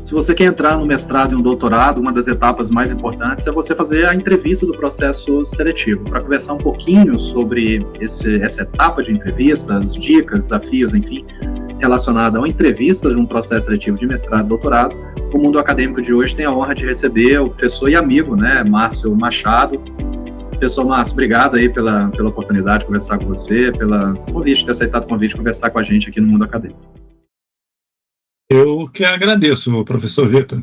Se você quer entrar no mestrado e um doutorado, uma das etapas mais importantes é você fazer a entrevista do processo seletivo. Para conversar um pouquinho sobre essa etapa de entrevista, as dicas, desafios, enfim, relacionada a uma entrevista de um processo seletivo de mestrado e doutorado, o Mundo Acadêmico de hoje tem a honra de receber o professor e amigo, né, Márcio Machado. Professor Márcio, obrigado aí pela oportunidade de conversar com você, pelo convite, ter aceitado o convite de conversar com a gente aqui no Mundo Acadêmico. Eu que agradeço, professor Vitor.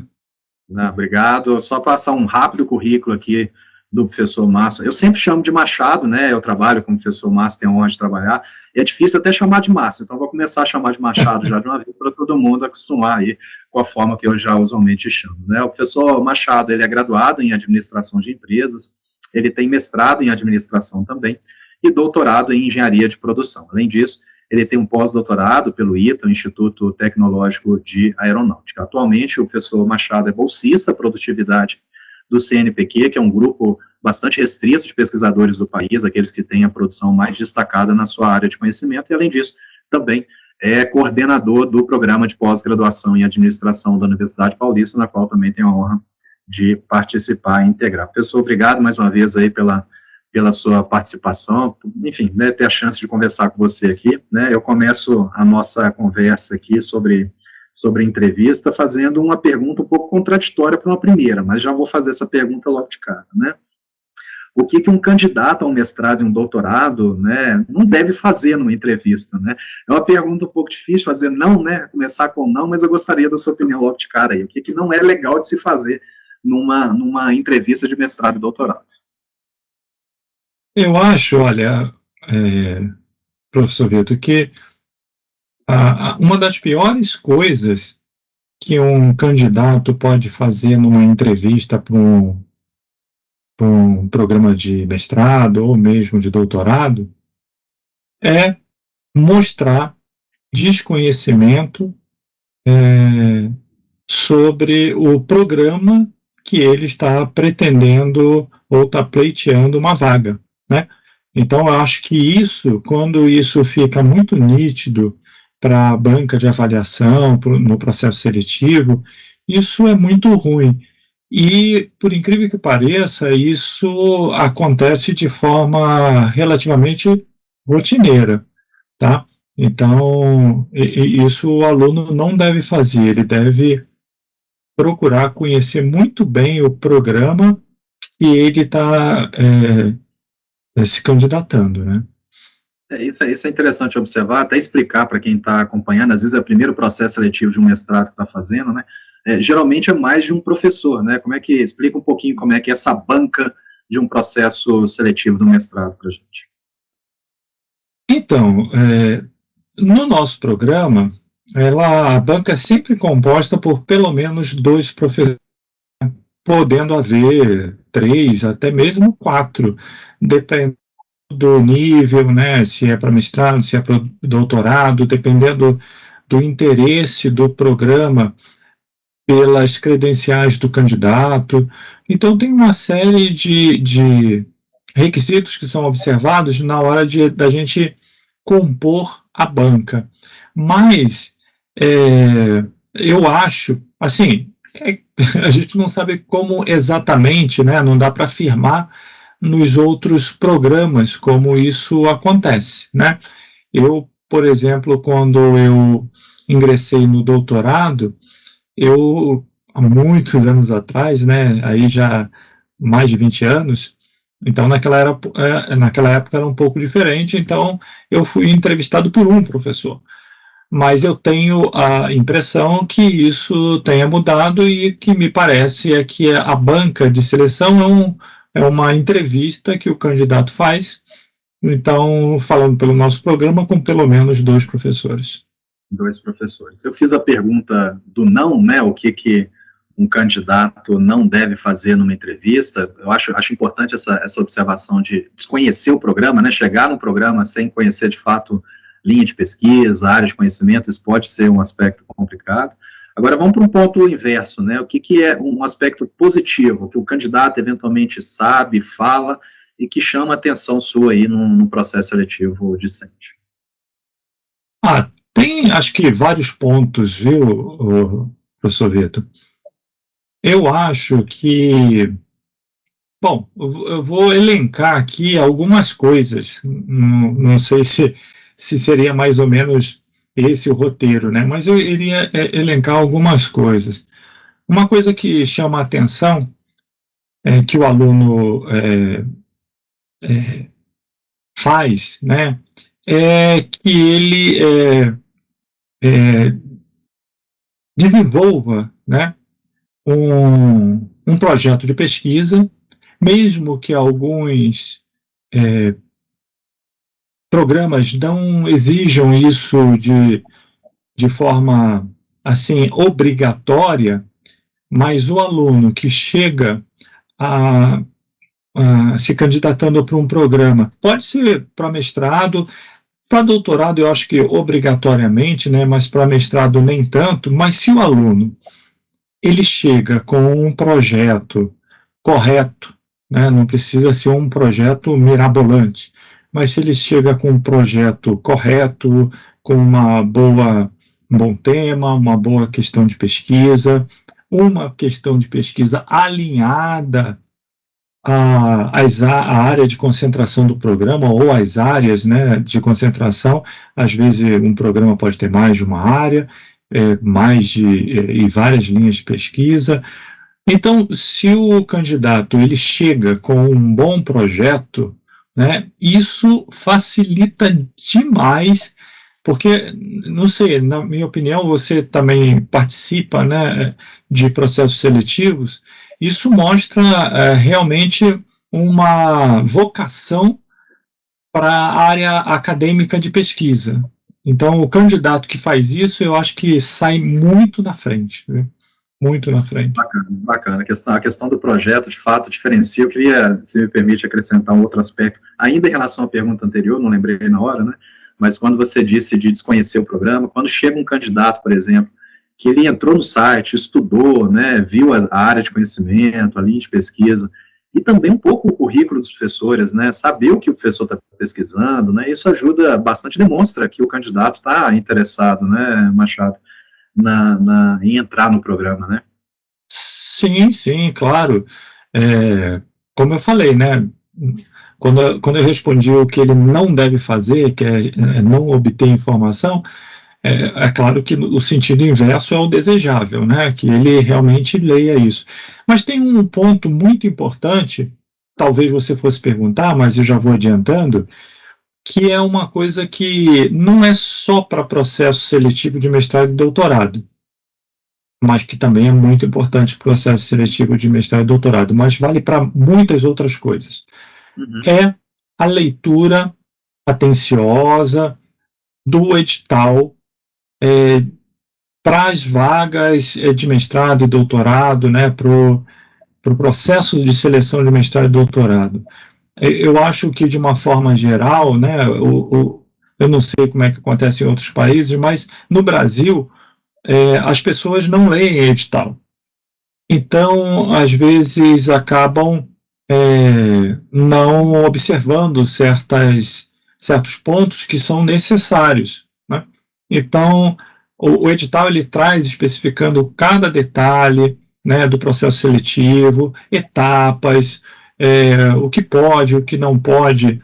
Obrigado. Só passar um rápido currículo aqui do professor Márcio. Eu sempre chamo de Machado, né? Eu trabalho com o professor Márcio, tenho honra de trabalhar. E é difícil até chamar de Márcio, então vou começar a chamar de Machado já de uma vez para todo mundo acostumar aí com a forma que eu já usualmente chamo, né? O professor Machado, ele é graduado em administração de empresas, ele tem mestrado em administração também e doutorado em engenharia de produção. Além disso, ele tem um pós-doutorado pelo ITA, Instituto Tecnológico de Aeronáutica. Atualmente, o professor Machado é bolsista produtividade do CNPq, que é um grupo bastante restrito de pesquisadores do país, aqueles que têm a produção mais destacada na sua área de conhecimento, e além disso, também é coordenador do programa de pós-graduação em administração da Universidade Paulista, na qual também tenho a honra de participar e integrar. Professor, obrigado mais uma vez aí pela sua participação, enfim, né, ter a chance de conversar com você aqui, né, eu começo a nossa conversa aqui sobre a entrevista fazendo uma pergunta um pouco contraditória para uma primeira, mas já vou fazer essa pergunta logo de cara, né, o que um candidato a um mestrado e um doutorado, né, não deve fazer numa entrevista, né, é uma pergunta um pouco difícil fazer não, né, começar com não, mas eu gostaria da sua opinião logo de cara aí, o que não é legal de se fazer numa entrevista de mestrado e doutorado. Eu acho, olha, professor Vitor, que uma das piores coisas que um candidato pode fazer numa entrevista para um programa de mestrado ou mesmo de doutorado é mostrar desconhecimento sobre o programa que ele está pretendendo ou está pleiteando uma vaga, né? Então, eu acho que isso, quando isso fica muito nítido para a banca de avaliação, no processo seletivo, isso é muito ruim. E, por incrível que pareça, isso acontece de forma relativamente rotineira, tá? Então, isso o aluno não deve fazer, ele deve procurar conhecer muito bem o programa que ele está se candidatando, né? Isso é interessante observar, até explicar para quem está acompanhando, às vezes é o primeiro processo seletivo de um mestrado que está fazendo, né? Geralmente é mais de um professor, né? Como é que, explica um pouquinho como é que é essa banca de um processo seletivo do mestrado para a gente. Então, no nosso programa, a banca é sempre composta por pelo menos 2 professores, podendo haver 3, até mesmo 4, dependendo do nível, né, se é para mestrado, se é para doutorado, dependendo do interesse do programa pelas credenciais do candidato. Então, tem uma série de requisitos que são observados na hora da gente compor a banca. Mas, eu acho, assim, a gente não sabe como exatamente, né, não dá para afirmar nos outros programas como isso acontece, né? Eu, por exemplo, quando eu ingressei no doutorado, eu, há muitos anos atrás, né, aí já mais de 20 anos, então naquela época era um pouco diferente, então eu fui entrevistado por um professor. Mas eu tenho a impressão que isso tenha mudado e que me parece é que a banca de seleção é uma entrevista que o candidato faz, então, falando pelo nosso programa, com pelo menos 2 professores. 2 professores. Eu fiz a pergunta do não, né, o que um candidato não deve fazer numa entrevista. Eu acho importante essa observação de desconhecer o programa, né, chegar no programa sem conhecer de fato linha de pesquisa, área de conhecimento, isso pode ser um aspecto complicado. Agora, vamos para um ponto inverso, né, o que é um aspecto positivo, que o candidato eventualmente sabe, fala, e que chama a atenção sua aí no processo seletivo discente? Tem, acho que, vários pontos, viu, professor Vitor? Eu acho que, bom, eu vou elencar aqui algumas coisas, não sei se seria mais ou menos esse o roteiro, né? Mas eu iria elencar algumas coisas. Uma coisa que chama a atenção que o aluno faz, né, é que ele desenvolva, né, um projeto de pesquisa, mesmo que alguns programas não exijam isso de forma assim obrigatória, mas o aluno que chega a se candidatando para um programa, pode ser para mestrado, para doutorado eu acho que obrigatoriamente, né, mas para mestrado nem tanto, mas se o aluno ele chega com um projeto correto, né, não precisa ser um projeto mirabolante, mas se ele chega com um projeto correto, com um bom tema, uma boa questão de pesquisa, uma questão de pesquisa alinhada a área de concentração do programa, ou as áreas, né, de concentração. Às vezes um programa pode ter mais de uma área, e várias linhas de pesquisa. Então, se o candidato ele chega com um bom projeto, né, isso facilita demais, porque, não sei, na minha opinião, você também participa, né, de processos seletivos, isso mostra realmente uma vocação para a área acadêmica de pesquisa. Então, o candidato que faz isso, eu acho que sai muito na frente, viu? Muito na frente. Bacana, bacana. A questão do projeto, de fato, diferencia. Eu queria, se me permite, acrescentar um outro aspecto, ainda em relação à pergunta anterior, não lembrei na hora, né? Mas quando você disse de desconhecer o programa, quando chega um candidato, por exemplo, que ele entrou no site, estudou, né, viu a área de conhecimento, a linha de pesquisa, e também um pouco o currículo dos professores, né, saber o que o professor está pesquisando, né, isso ajuda bastante, demonstra que o candidato está interessado, né, Machado, em entrar no programa, né? Sim, sim, claro. Como eu falei, né? Quando eu respondi o que ele não deve fazer, que é não obter informação, é claro que o sentido inverso é o desejável, né? Que ele realmente leia isso. Mas tem um ponto muito importante, talvez você fosse perguntar, mas eu já vou adiantando, que é uma coisa que não é só para processo seletivo de mestrado e doutorado, mas que também é muito importante para o processo seletivo de mestrado e doutorado, mas vale para muitas outras coisas. É a leitura atenciosa do edital para as vagas de mestrado e doutorado, né, para o processo de seleção de mestrado e doutorado. Eu acho que, de uma forma geral, né, eu não sei como é que acontece em outros países, mas no Brasil, as pessoas não leem edital. Então, às vezes, acabam não observando certos pontos que são necessários, né? Então, o edital ele traz especificando cada detalhe, né, do processo seletivo, etapas, o que pode, o que não pode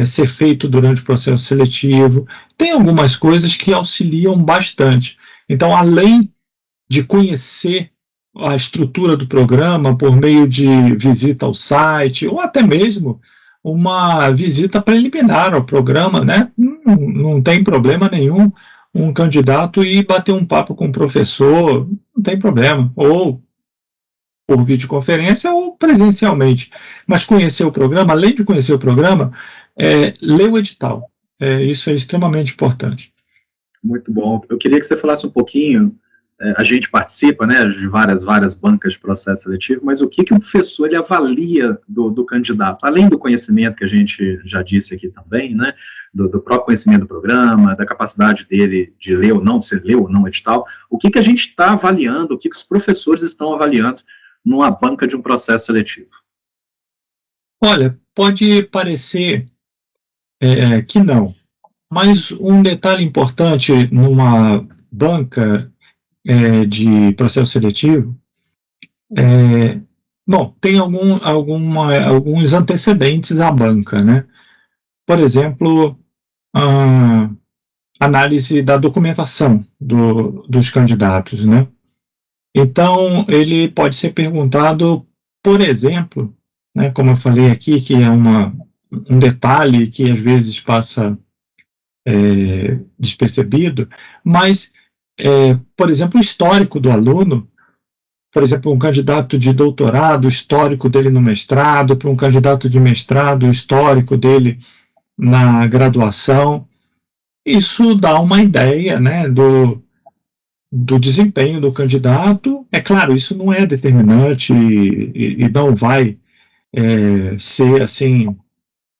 ser feito durante o processo seletivo. Tem algumas coisas que auxiliam bastante. Então, além de conhecer a estrutura do programa por meio de visita ao site, ou até mesmo uma visita preliminar ao programa, né? Não tem problema nenhum um candidato ir bater um papo com o professor, não tem problema, ou por videoconferência ou presencialmente. Mas conhecer o programa, além de conhecer o programa, ler o edital. Isso é extremamente importante. Muito bom. Eu queria que você falasse um pouquinho, a gente participa, né, de várias bancas de processo seletivo, mas o que o professor ele avalia do candidato, além do conhecimento que a gente já disse aqui também, né, do próprio conhecimento do programa, da capacidade dele de ler ou não, se ler ou não edital, o que a gente está avaliando, o que os professores estão avaliando numa banca de um processo seletivo? Olha, pode parecer que não, mas um detalhe importante numa banca de processo seletivo, bom, tem alguns antecedentes à banca, né? Por exemplo, a análise da documentação dos candidatos, né? Então, ele pode ser perguntado, por exemplo, né, como eu falei aqui, que é um detalhe que às vezes passa despercebido, mas, por exemplo, o histórico do aluno, por exemplo, um candidato de doutorado, o histórico dele no mestrado, para um candidato de mestrado, o histórico dele na graduação, isso dá uma ideia, né, do desempenho do candidato. É claro, isso não é determinante e não vai ser assim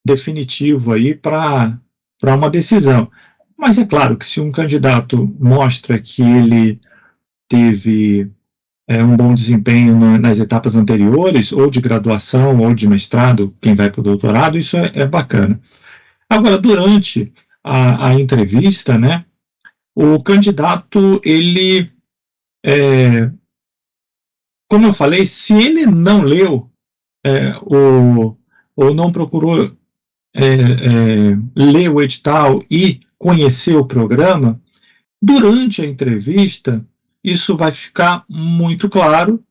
definitivo aí para uma decisão. Mas é claro que se um candidato mostra que ele teve um bom desempenho nas etapas anteriores, ou de graduação, ou de mestrado, quem vai para o doutorado, isso é bacana. Agora, durante a entrevista, né, o candidato, ele, como eu falei, se ele não leu ou não procurou ler o edital e conhecer o programa, durante a entrevista, isso vai ficar muito claro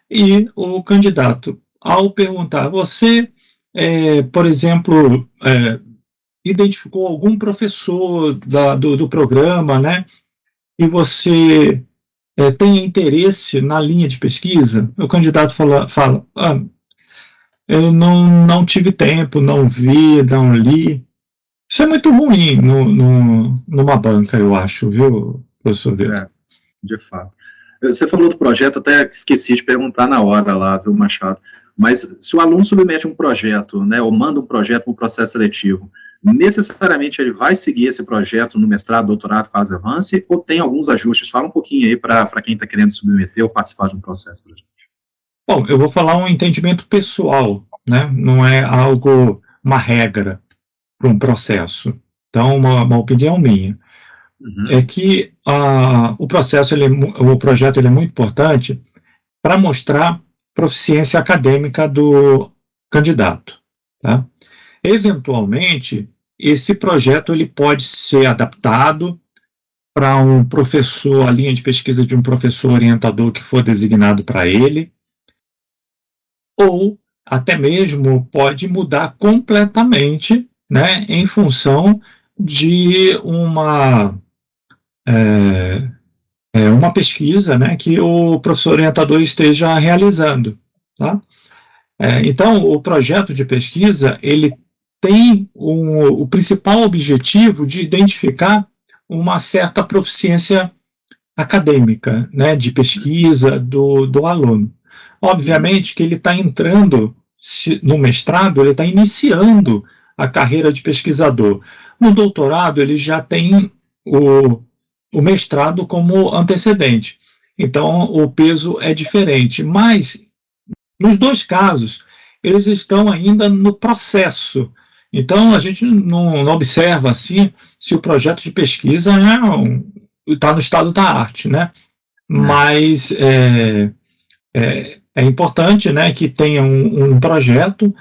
e o candidato, ao perguntar, você, por exemplo, identificou algum professor do programa, né, e você tem interesse na linha de pesquisa, o candidato fala eu não tive tempo, não vi, não li. Isso é muito ruim numa banca, eu acho, viu, professor Vitor? De fato. Você falou do projeto, até esqueci de perguntar na hora lá, viu, Machado? Mas se o aluno submete um projeto, né, ou manda um projeto para um processo seletivo, necessariamente ele vai seguir esse projeto no mestrado, doutorado, caso avance, ou tem alguns ajustes? Fala um pouquinho aí para quem está querendo submeter ou participar de um processo, por exemplo. Bom, eu vou falar um entendimento pessoal, né? Não é uma regra para um processo. Então, uma opinião minha. É que o projeto ele é muito importante para mostrar proficiência acadêmica do candidato. Tá? Eventualmente, esse projeto ele pode ser adaptado para um professor, a linha de pesquisa de um professor orientador que for designado para ele, ou até mesmo pode mudar completamente, né, em função de uma pesquisa, né, que o professor orientador esteja realizando. Tá? Então, o projeto de pesquisa ele tem o principal objetivo de identificar uma certa proficiência acadêmica, né, de pesquisa do aluno. Obviamente que ele está entrando no mestrado, ele está iniciando a carreira de pesquisador. No doutorado, ele já tem o mestrado como antecedente. Então, o peso é diferente. Mas, nos dois casos, eles estão ainda no processo. Então, a gente não observa assim se o projeto de pesquisa está no estado da arte, né? Mas é importante, né, que tenha um projeto.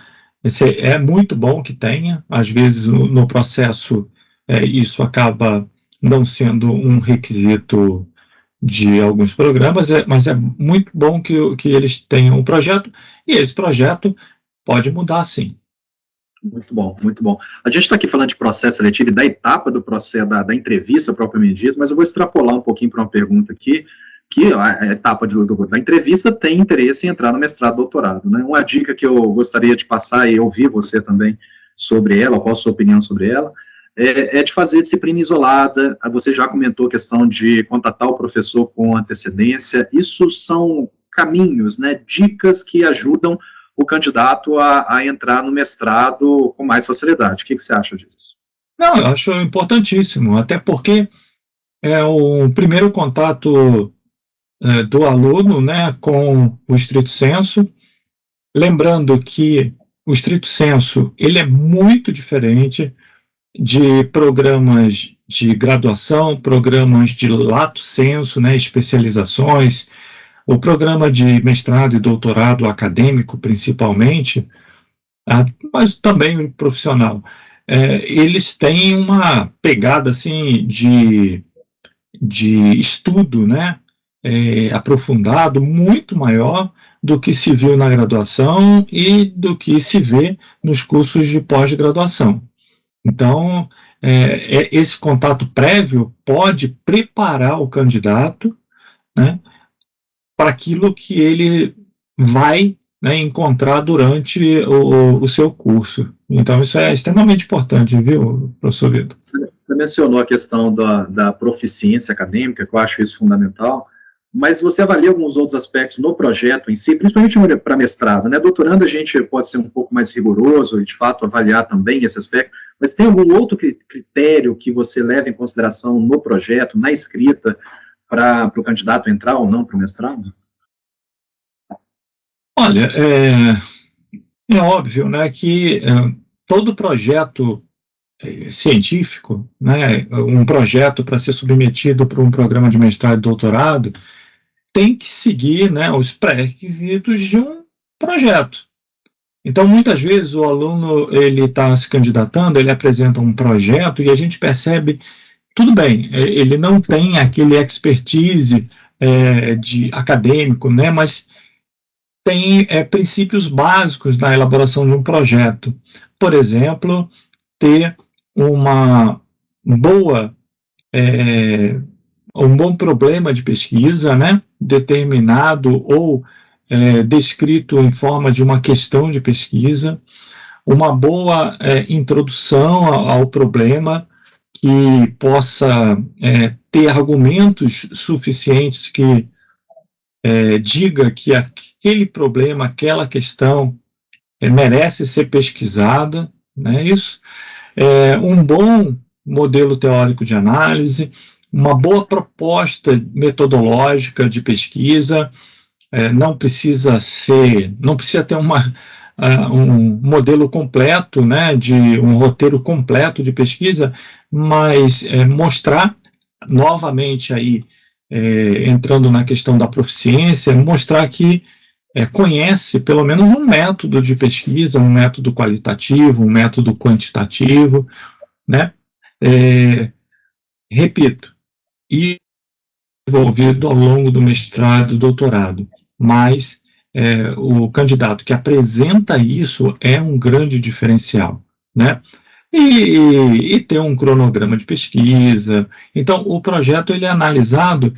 É muito bom que tenha. Às vezes, no processo, isso acaba não sendo um requisito de alguns programas, mas é muito bom que eles tenham um projeto, e esse projeto pode mudar, sim. Muito bom, muito bom. A gente está aqui falando de processo seletivo e da etapa do processo, da entrevista propriamente dita, mas eu vou extrapolar um pouquinho para uma pergunta aqui, que a etapa da entrevista tem interesse em entrar no mestrado, doutorado, né? Uma dica que eu gostaria de passar e ouvir você também sobre ela, qual a sua opinião sobre ela, é de fazer disciplina isolada. Você já comentou a questão de contatar o professor com antecedência. Isso são caminhos, né, dicas que ajudam o candidato a entrar no mestrado com mais facilidade. O que você acha disso? Não, eu acho importantíssimo, até porque é o primeiro contato do aluno, né, com o estrito sensu. Lembrando que o estrito sensu ele é muito diferente de programas de graduação, programas de lato sensu, né, especializações, o programa de mestrado e doutorado acadêmico, principalmente, mas também profissional. Eles têm uma pegada assim de estudo, né, aprofundado, muito maior do que se viu na graduação e do que se vê nos cursos de pós-graduação. Então, esse contato prévio pode preparar o candidato, né, para aquilo que ele vai, né, encontrar durante o seu curso. Então, isso é extremamente importante, viu, professor Vitor? Você mencionou a questão da proficiência acadêmica, que eu acho isso fundamental, mas você avalia alguns outros aspectos no projeto em si, principalmente para mestrado, né? Doutorando a gente pode ser um pouco mais rigoroso e, de fato, avaliar também esse aspecto, mas tem algum outro critério que você leva em consideração no projeto, na escrita, para o candidato entrar ou não para o mestrado? Olha, é óbvio, né, que todo projeto científico, né, um projeto para ser submetido para um programa de mestrado e doutorado, tem que seguir, né, os pré-requisitos de um projeto. Então, muitas vezes, o aluno ele está se candidatando, ele apresenta um projeto e a gente percebe, tudo bem, ele não tem aquele expertise de acadêmico, né, mas tem princípios básicos na elaboração de um projeto. Por exemplo, ter uma boa um bom problema de pesquisa, né, determinado ou descrito em forma de uma questão de pesquisa, uma boa introdução ao problema que possa ter argumentos suficientes que diga que aquele problema, aquela questão merece ser pesquisada, né, isso. Um bom modelo teórico de análise, uma boa proposta metodológica de pesquisa, não precisa ter um modelo completo, né, de um roteiro completo de pesquisa, mas mostrar novamente aí, entrando na questão da proficiência, mostrar que conhece pelo menos um método de pesquisa, um método qualitativo, um método quantitativo, né? Repito, e desenvolvido ao longo do mestrado e doutorado, mas o candidato que apresenta isso é um grande diferencial, né? E ter um cronograma de pesquisa. Então, o projeto ele é analisado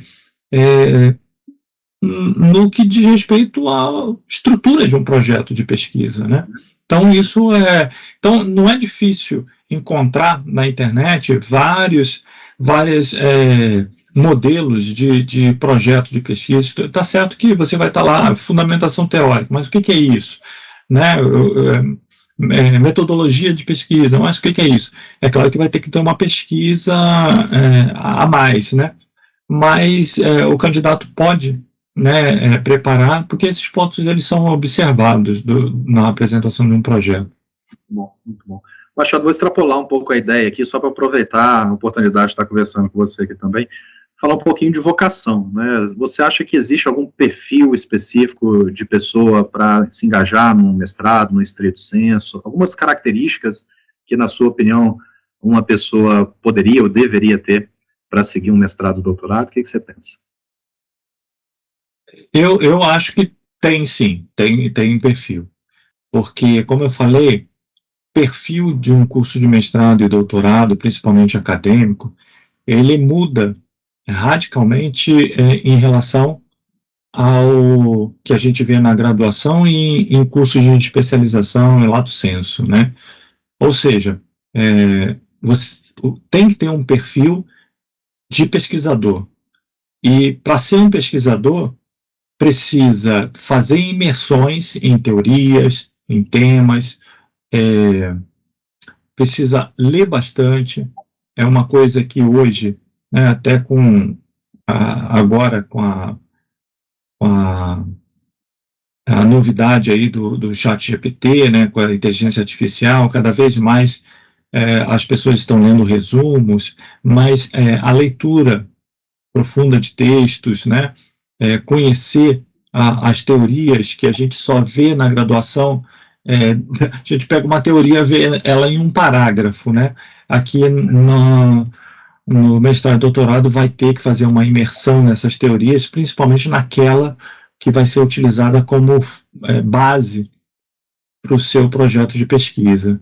no que diz respeito à estrutura de um projeto de pesquisa, né? Então, então não é difícil encontrar na internet vários modelos de projeto de pesquisa. Está certo que você vai estar lá, fundamentação teórica, mas o que é isso? Né? Metodologia de pesquisa, mas o que é isso? É claro que vai ter que ter uma pesquisa a mais, né? Mas o candidato pode, né, preparar, porque esses pontos eles são observados na apresentação de um projeto. Muito bom. Machado, vou extrapolar um pouco a ideia aqui, só para aproveitar a oportunidade de estar conversando com você aqui também, falar um pouquinho de vocação, né? Você acha que existe algum perfil específico de pessoa para se engajar num mestrado, no estrito sensu, algumas características que, na sua opinião, uma pessoa poderia ou deveria ter para seguir um mestrado ou doutorado? O que você pensa? Eu acho que tem sim, tem perfil, porque, como eu falei, perfil de um curso de mestrado e doutorado, principalmente acadêmico, ele muda radicalmente em relação ao que a gente vê na graduação e em cursos de especialização em lato sensu, né? Ou seja, você tem que ter um perfil de pesquisador. E para ser um pesquisador, precisa fazer imersões em teorias, em temas, precisa ler bastante. É uma coisa que hoje, né, até agora com a novidade aí do chat GPT, né, com a inteligência artificial, cada vez mais as pessoas estão lendo resumos, mas a leitura profunda de textos, né, conhecer as teorias que a gente só vê na graduação, a gente pega uma teoria, vê ela em um parágrafo, né? Aqui no mestrado e doutorado vai ter que fazer uma imersão nessas teorias, principalmente naquela que vai ser utilizada como base para o seu projeto de pesquisa.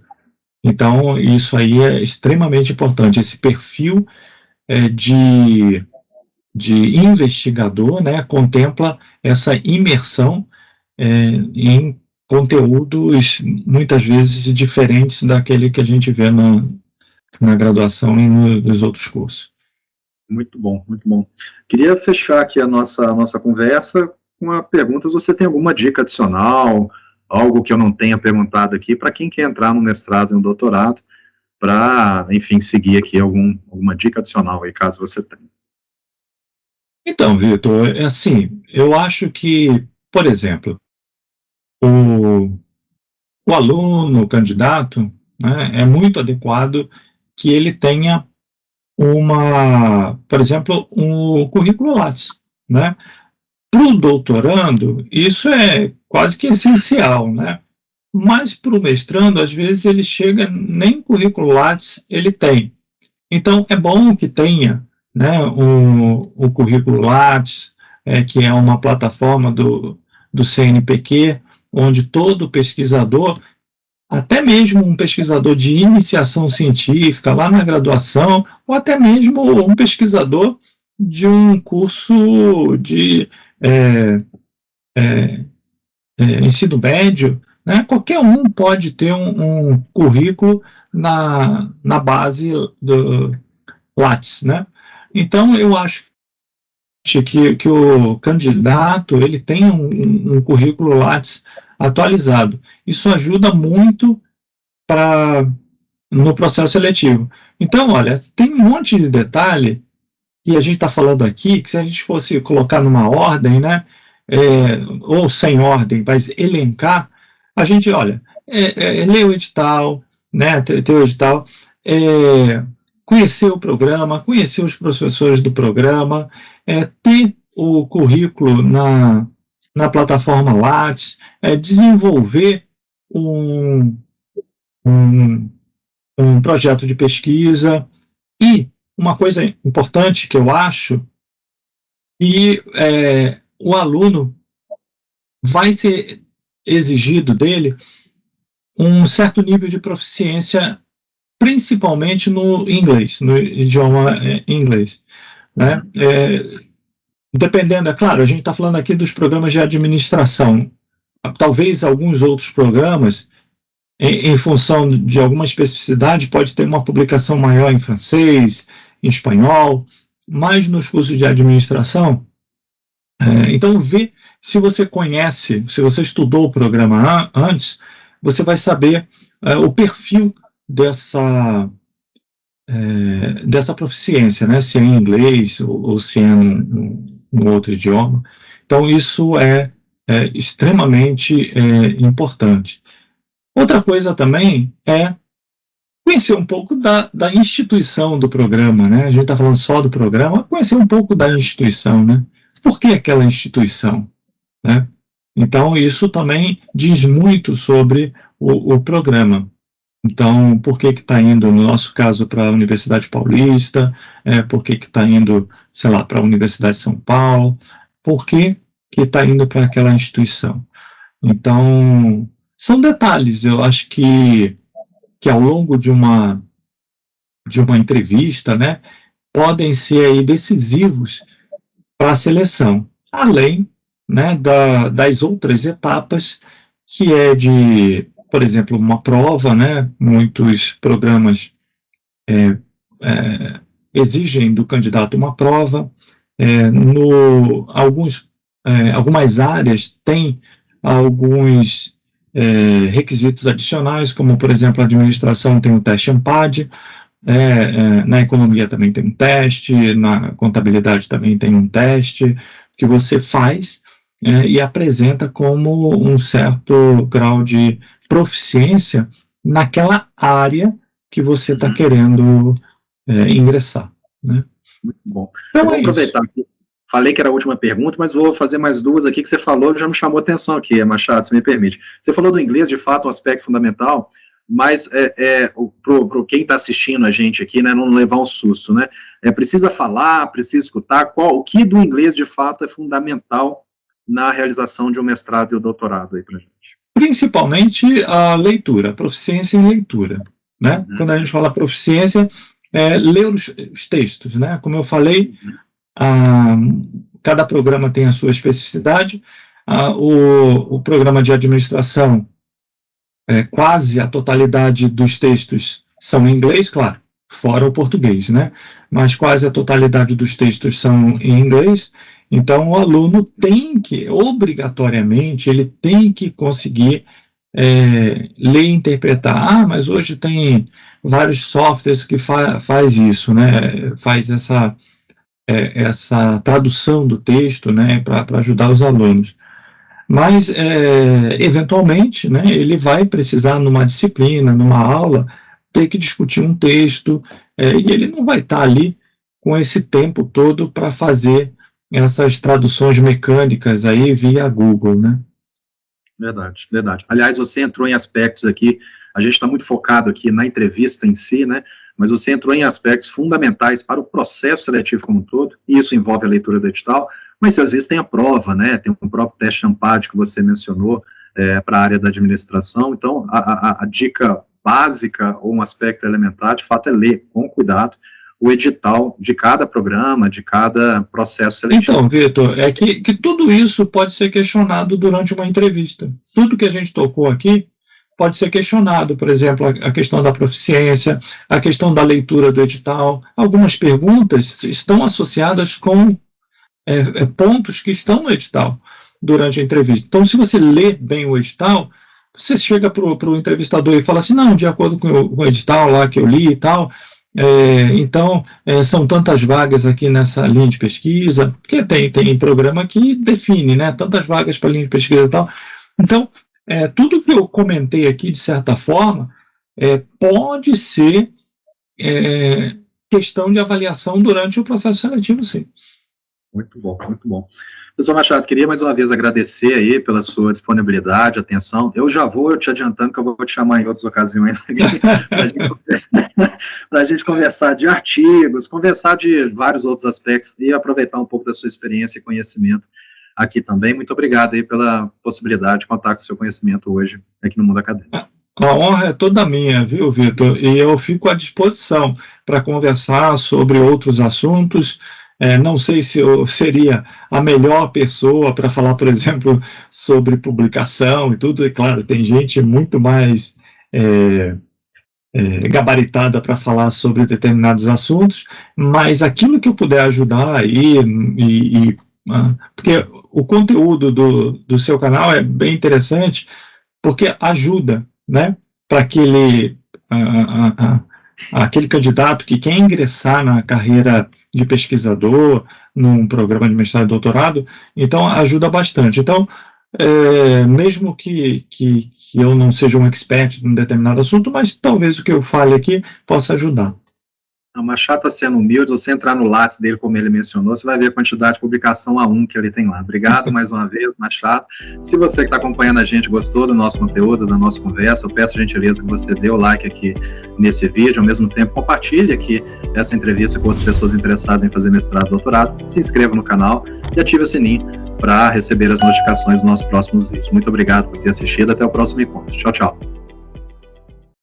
Então, isso aí é extremamente importante, esse perfil de investigador, né, contempla essa imersão em conteúdos muitas vezes diferentes daquele que a gente vê na graduação e nos outros cursos. Muito bom, muito bom. Queria fechar aqui a nossa conversa com uma pergunta, se você tem alguma dica adicional, algo que eu não tenha perguntado aqui, para quem quer entrar no mestrado e no doutorado, para, enfim, seguir aqui alguma dica adicional aí, caso você tenha. Então, Vitor, assim, eu acho que, por exemplo, o aluno, o candidato, né, é muito adequado que ele tenha por exemplo, um currículo Lattes, né? Para o doutorando, isso é quase que essencial, né? Mas para o mestrando, às vezes ele chega, nem currículo Lattes ele tem. Então, é bom que tenha, né, o currículo Lattes, que é uma plataforma do CNPq, onde todo pesquisador, até mesmo um pesquisador de iniciação científica, lá na graduação, ou até mesmo um pesquisador de um curso de ensino médio, né? Qualquer um pode ter um currículo na base do Lattes, né? Então, eu acho que o candidato ele tenha um currículo Lattes atualizado. Isso ajuda muito no processo seletivo. Então, olha, tem um monte de detalhe que a gente está falando aqui, que se a gente fosse colocar numa ordem, né, ou sem ordem, mas elencar, a gente, olha, lê o edital, né, ter o edital, conhecer o programa, conhecer os professores do programa, ter o currículo na plataforma Lattes, desenvolver um projeto de pesquisa. E uma coisa importante que eu acho, que o aluno vai ser exigido dele um certo nível de proficiência, principalmente no inglês, no idioma inglês, né? Dependendo, é claro, a gente está falando aqui dos programas de administração, talvez alguns outros programas, em função de alguma especificidade, pode ter uma publicação maior em francês, em espanhol, mas nos cursos de administração, então vê se você conhece, se você estudou o programa antes, você vai saber o perfil dessa proficiência, né? Se é em inglês ou se é num outro idioma. Então isso é extremamente importante. Outra coisa também é conhecer um pouco da instituição do programa, né? A gente está falando só do programa, conhecer um pouco da instituição, né? Por que aquela instituição, né? Então, isso também diz muito sobre o programa. Então, por que está indo, no nosso caso, para a Universidade Paulista, por que está indo, sei lá, para a Universidade de São Paulo, por que está indo para aquela instituição. Então, são detalhes, eu acho que ao longo de uma entrevista, né, podem ser aí decisivos para a seleção, além, né, das outras etapas, que é por exemplo, uma prova, né, muitos programas exigem do candidato uma prova, algumas áreas têm alguns requisitos adicionais, como, por exemplo, a administração tem o teste ANPAD, na economia também tem um teste, na contabilidade também tem um teste, que você faz e apresenta como um certo grau de proficiência naquela área que você está querendo ingressar, né? Muito bom. Então, eu vou aproveitar aqui. Falei que era a última pergunta, mas vou fazer mais duas aqui que você falou, já me chamou a atenção aqui, Machado, se me permite. Você falou do inglês, de fato, um aspecto fundamental, mas para quem está assistindo a gente aqui, né, não levar um susto, né? Precisa falar, precisa escutar, o que do inglês, de fato, é fundamental na realização de um mestrado e um doutorado aí para a gente? Principalmente a leitura, a proficiência em leitura, né? Quando a gente fala proficiência, ler os textos, né? Como eu falei, cada programa tem a sua especificidade. O programa de administração, quase a totalidade dos textos são em inglês, claro, fora o português, né? Mas quase a totalidade dos textos são em inglês. Então, o aluno tem que, obrigatoriamente, ele tem que conseguir ler e interpretar. Mas hoje tem vários softwares que faz isso, né? Faz essa tradução do texto, né? Para ajudar os alunos. Mas, eventualmente, né? Ele vai precisar, numa disciplina, numa aula, ter que discutir um texto, e ele não vai estar ali com esse tempo todo para fazer essas traduções mecânicas aí via Google, né? Verdade, verdade. Aliás, você entrou em aspectos aqui, a gente está muito focado aqui na entrevista em si, né? Mas você entrou em aspectos fundamentais para o processo seletivo como um todo, e isso envolve a leitura do edital, mas às vezes tem a prova, né? Tem o próprio teste ANPAD que você mencionou para a área da administração. Então, a dica básica ou um aspecto elementar, de fato, é ler com cuidado o edital de cada programa, de cada processo seletivo. Então, Vitor, é que tudo isso pode ser questionado durante uma entrevista. Tudo que a gente tocou aqui pode ser questionado, por exemplo, a questão da proficiência, a questão da leitura do edital. Algumas perguntas estão associadas com pontos que estão no edital durante a entrevista. Então, se você lê bem o edital, você chega para o entrevistador e fala assim, não, de acordo com o edital lá que eu li e tal, então, são tantas vagas aqui nessa linha de pesquisa, porque tem programa que define, né, tantas vagas para linha de pesquisa e tal. Então, tudo que eu comentei aqui, de certa forma, pode ser questão de avaliação durante o processo seletivo, sim. Muito bom, muito bom. Professor Machado, queria mais uma vez agradecer aí pela sua disponibilidade, atenção. Eu já vou te adiantando que eu vou te chamar em outras ocasiões para a gente conversar de artigos, conversar de vários outros aspectos e aproveitar um pouco da sua experiência e conhecimento aqui também. Muito obrigado aí pela possibilidade de contar com o seu conhecimento hoje aqui no mundo acadêmico. A honra é toda minha, viu, Vitor? E eu fico à disposição para conversar sobre outros assuntos. Não sei se eu seria a melhor pessoa para falar, por exemplo, sobre publicação e tudo. E claro, tem gente muito mais gabaritada para falar sobre determinados assuntos, mas aquilo que eu puder ajudar aí, porque o conteúdo do seu canal é bem interessante, porque ajuda, né, para aquele candidato que quer ingressar na carreira de pesquisador, num programa de mestrado e doutorado, então ajuda bastante. Então, mesmo que eu não seja um expert em um determinado assunto, mas talvez o que eu fale aqui possa ajudar. O Machado está sendo humilde, você entrar no Lattes dele, como ele mencionou, você vai ver a quantidade de publicação A1 que ele tem lá. Obrigado mais uma vez, Machado. Se você que está acompanhando a gente gostou do nosso conteúdo, da nossa conversa, eu peço a gentileza que você dê o like aqui nesse vídeo, ao mesmo tempo compartilhe aqui essa entrevista com outras pessoas interessadas em fazer mestrado e doutorado, se inscreva no canal e ative o sininho para receber as notificações dos nossos próximos vídeos. Muito obrigado por ter assistido, até o próximo encontro. Tchau, tchau.